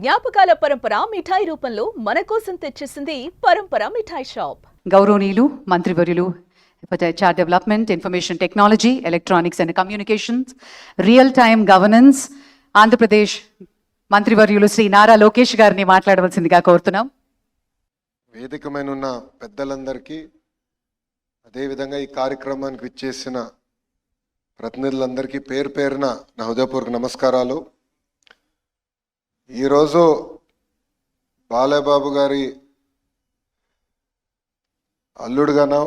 జ్ఞాపకాల పరంపర మిఠాయి రూపంలో మన కోసం తెచ్చేసింది పరంపర మిఠాయి షాప్. గౌరవనీయులు మంత్రివర్యులు HR development, information technology, electronics and communications, real time governance Andhra Pradesh మంత్రివర్యులు శ్రీ నారా లోకేష్ గారిని మాట్లాడవలసిందిగా కోరుతున్నాం. వేదికమైన ఉన్న పెద్దలందరికీ, అదేవిధంగా ఈ కార్యక్రమానికి విచ్చేసిన ప్రతినిధులందరికీ పేరు పేరున నా హృదయపూర్వక నమస్కారాలు. ఈరోజు బాలయ్యబాబు గారి అల్లుడుగానో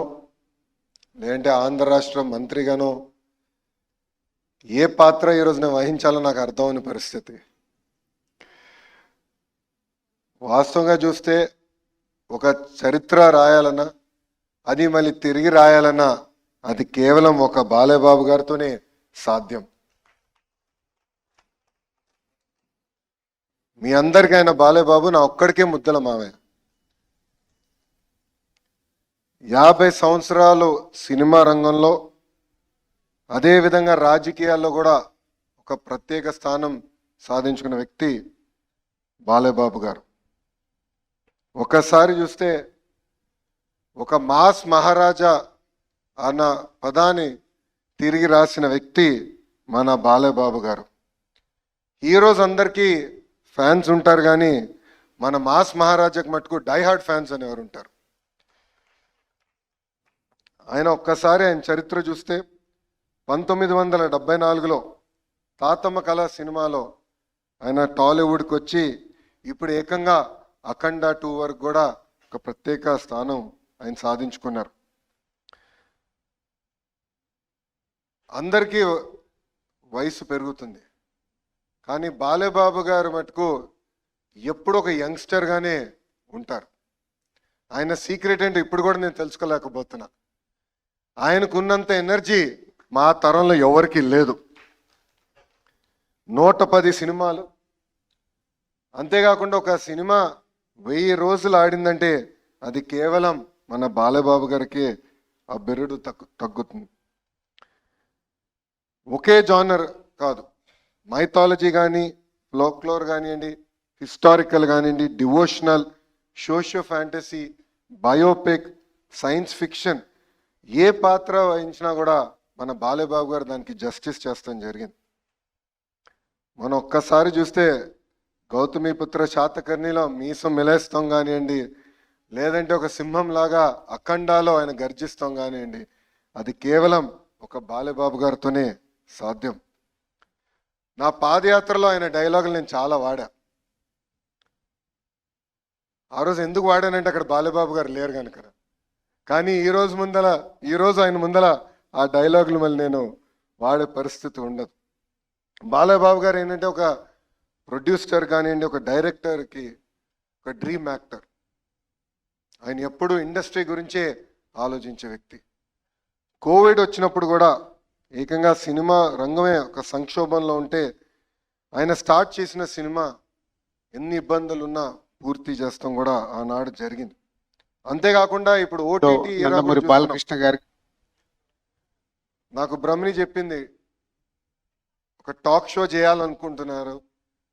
లేదంటే ఆంధ్ర రాష్ట్ర మంత్రిగానో ఏ పాత్ర ఈరోజు నేను వహించాలో నాకు అర్థం అవని పరిస్థితి. వాస్తవంగా చూస్తే ఒక చరిత్ర రాయాలన్నా, అది మళ్ళీ తిరిగి రాయాలన్నా అది కేవలం ఒక బాలయ్యబాబు గారితోనే సాధ్యం. మీ అందరికీ ఆయన బాలయ్యబాబు నా ఒక్కడికే ముద్దల మావయ్య. 50 సంవత్సరాలు సినిమా రంగంలో, అదేవిధంగా రాజకీయాల్లో కూడా ఒక ప్రత్యేక స్థానం సాధించుకున్న వ్యక్తి బాలయ్యబాబు గారు. ఒకసారి చూస్తే ఒక మాస్ మహారాజా అన్న పదాన్ని తిరిగి రాసిన వ్యక్తి మన బాలయ్యబాబు గారు. ఈరోజు అందరికీ ఫ్యాన్స్ ఉంటారు, కానీ మన మాస్ మహారాజాకి మటుకు డైహార్డ్ ఫ్యాన్స్ అనేవారు ఉంటారు. ఆయన ఒక్కసారి ఆయన చరిత్ర చూస్తే 1974లో తాతమ్మ కళ సినిమాలో ఆయన టాలీవుడ్కి వచ్చి ఇప్పుడు ఏకంగా అఖండ 2 వరకు కూడా ఒక ప్రత్యేక స్థానం ఆయన సాధించుకున్నారు. అందరికీ వయసు పెరుగుతుంది, కానీ బాలయ్యబాబు గారు మటుకు ఎప్పుడు ఒక యంగ్స్టర్గానే ఉంటారు. ఆయన సీక్రెట్ ఏంటో ఇప్పుడు కూడా నేను తెలుసుకోలేకపోతున్నా. ఆయనకున్నంత ఎనర్జీ మా తరంలో ఎవరికి లేదు. 110 సినిమాలు, అంతేకాకుండా ఒక సినిమా 1000 రోజులు ఆడిందంటే అది కేవలం మన బాలయ్యబాబు గారికి ఆ బెరుడు తగ్గుతుంది. ఒకే జానర్ కాదు, మైథాలజీ కానీ, ఫోక్లోర్ కానివ్వండి, హిస్టారికల్ కానివ్వండి, devotional, socio fantasy, biopic, science fiction, ఏ పాత్ర వహించినా కూడా మన బాలయ్యబాబు గారు దానికి జస్టిస్ చేస్తాం జరిగింది. మనం ఒక్కసారి చూస్తే గౌతమిపుత్ర శాతకర్ణిలో మీసం మిలేస్తాం కానివ్వండి, లేదంటే ఒక సింహం లాగా అఖండాలో ఆయన గర్జిస్తాం కానివ్వండి, అది కేవలం ఒక బాలయ్యబాబు గారితోనే సాధ్యం. నా పాదయాత్రలో ఆయన డైలాగులు నేను చాలా వాడా. ఆ రోజు ఎందుకు వాడానంటే అక్కడ బాలయ్యబాబు గారు లేరు కనుక. కానీ ఈరోజు ఆయన ముందల ఆ డైలాగులు మళ్ళీ నేను వాడే పరిస్థితి ఉండదు. బాలయ్యబాబు గారు ఏంటంటే ఒక ప్రొడ్యూసర్ కానివ్వండి, ఒక డైరెక్టర్కి ఒక డ్రీమ్ యాక్టర్. ఆయన ఎప్పుడూ ఇండస్ట్రీ గురించే ఆలోచించే వ్యక్తి. కోవిడ్ వచ్చినప్పుడు కూడా ఏకంగా సినిమా రంగమే ఒక సంక్షోభంలో ఉంటే ఆయన స్టార్ట్ చేసిన సినిమా ఎన్ని ఇబ్బందులున్నా పూర్తి చేస్తాం కూడా ఆనాడు జరిగింది. అంతేకాకుండా ఇప్పుడు ఓటీటీ బాలకృష్ణ గారు నాకు బ్రహ్మని చెప్పింది, ఒక టాక్ షో చేయాలనుకుంటున్నారు.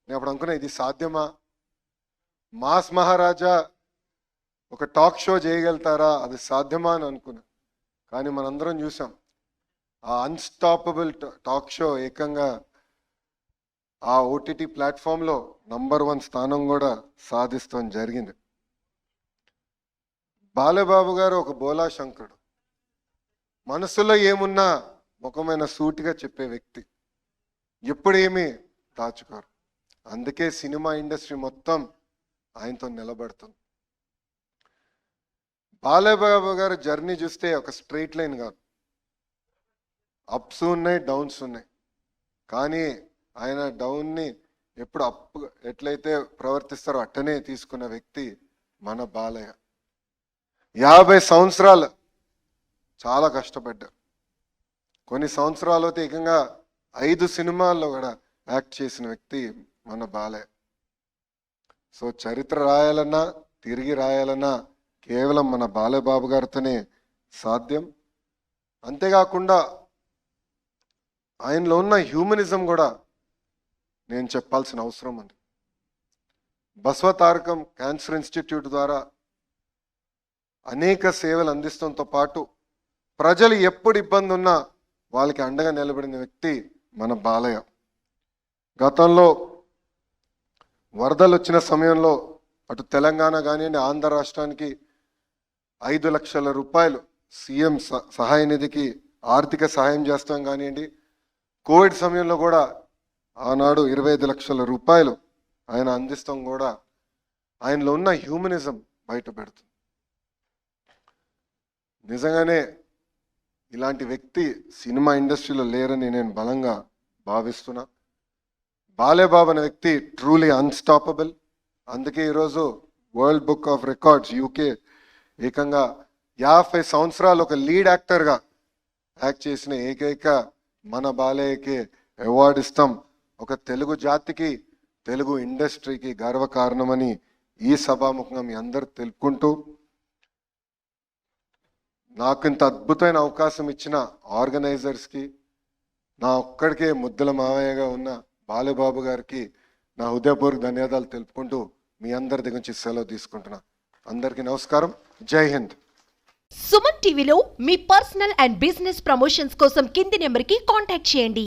నేను అప్పుడు అనుకున్నా, ఇది సాధ్యమా? మాస్ మహారాజా ఒక టాక్ షో చేయగలుగుతారా, అది సాధ్యమా అని అనుకున్నా. కానీ మనందరం చూసాం, ఆ అన్స్టాపబుల్ టాక్ షో ఏకంగా ఆ ఓటీటీ ప్లాట్ఫామ్లో నంబర్ 1 స్థానం కూడా సాధిస్తాం జరిగింది. బాలయ్యబాబు గారు ఒక బోలా శంకరుడు. మనసులో ఏమున్నా ముఖమైన సూటిగా చెప్పే వ్యక్తి, ఎప్పుడేమీ దాచుకోరు. అందుకే సినిమా ఇండస్ట్రీ మొత్తం ఆయనతో నిలబడుతుంది. బాలయ్యబాబు గారు జర్నీ చూస్తే ఒక స్ట్రైట్ లైన్ కాదు, అప్స్ ఉన్నాయి, డౌన్స్ ఉన్నాయి. కానీ ఆయన డౌన్ని ఎప్పుడు అప్ ఎట్లయితే ప్రవర్తిస్తారో అట్టనే తీసుకున్న వ్యక్తి మన బాలయ్య. 50 సంవత్సరాలు చాలా కష్టపడ్డారు. కొన్ని సంవత్సరాలు అయితే ఏకంగా 5 సినిమాల్లో కూడా యాక్ట్ చేసిన వ్యక్తి మన బాలయ్య. సో చరిత్ర రాయాలన్నా, తిరిగి రాయాలన్నా కేవలం మన బాలయ్యబాబు గారితోనే సాధ్యం. అంతేకాకుండా ఆయనలో ఉన్న హ్యూమనిజం కూడా నేను చెప్పాల్సిన అవసరం ఉంది. బసవతారకం క్యాన్సర్ ఇన్స్టిట్యూట్ ద్వారా అనేక సేవలు అందిస్తంతో పాటు ప్రజలు ఎప్పుడు ఇబ్బంది ఉన్నా వాళ్ళకి అండగా నిలబడిన వ్యక్తి మన బాలయ్య. గతంలో వరదలు వచ్చిన సమయంలో అటు తెలంగాణ కానివ్వండి, ఆంధ్ర రాష్ట్రానికి 5 లక్షల రూపాయలు సీఎం సహాయ నిధికి ఆర్థిక సహాయం చేస్తాం కానివ్వండి, కోవిడ్ సమయంలో కూడా ఆనాడు 25 లక్షల రూపాయలు ఆయన అందిస్తాం కూడా ఆయనలో ఉన్న హ్యూమనిజం బయట పెడుతుంది. నిజంగానే ఇలాంటి వ్యక్తి సినిమా ఇండస్ట్రీలో లేరని నేను బలంగా భావిస్తున్నా. బాలేబాబు అనే వ్యక్తి ట్రూలీ అన్స్టాపబుల్. అందుకే ఈరోజు world book of records UK ఏకంగా 50 సంవత్సరాలు ఒక లీడ్ యాక్టర్గా యాక్ట్ చేసిన ఏకైక మన బాలయ్యకి అవార్డు ఇస్తాం. ఒక తెలుగు జాతికి, తెలుగు ఇండస్ట్రీకి గర్వకారణమని ఈ సభాముఖంగా మీ అందరు తెలుపుకుంటూ, నాకు ఇంత అద్భుతమైన అవకాశం ఇచ్చిన ఆర్గనైజర్స్కి, నా ఒక్కడికే ముద్దల మావయ్యగా ఉన్న బాలబాబు గారికి నా హృదయపూర్వక ధన్యవాదాలు తెలుపుకుంటూ మీ అందరి దగ్గర నుంచి సెలవు తీసుకుంటున్నా. అందరికీ నమస్కారం. జై హింద్. సుమన్ టీవీలో మీ పర్సనల్ అండ్ బిజినెస్ ప్రమోషన్స్ కోసం కింది నెంబర్కి కాంటాక్ట్ చేయండి.